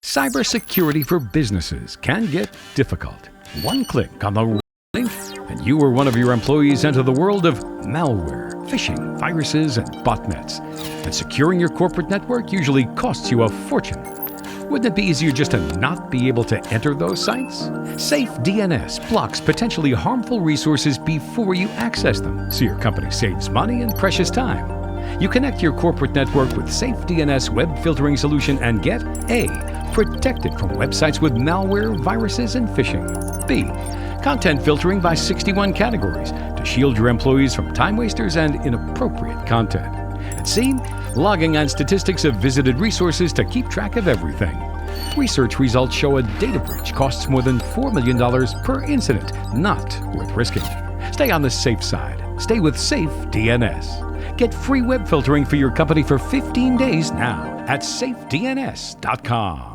Cybersecurity for businesses can get difficult. One click on the link, and you or one of your employees enter the world of malware, phishing, viruses, and botnets. And securing your corporate network usually costs you a fortune. Wouldn't it be easier just to not be able to enter those sites? Safe DNS blocks potentially harmful resources before you access them, so your company saves money and precious time. You connect your corporate network with Safe DNS web filtering solution and get A. Protected from websites with malware, viruses, and phishing. B. Content filtering by 61 categories to shield your employees from time wasters and inappropriate content. And C. Logging on statistics of visited resources to keep track of everything. Research results show a data breach costs more than $4 million per incident. Not worth risking. Stay on the safe side. Stay with Safe DNS. Get free web filtering for your company for 15 days now at safedns.com.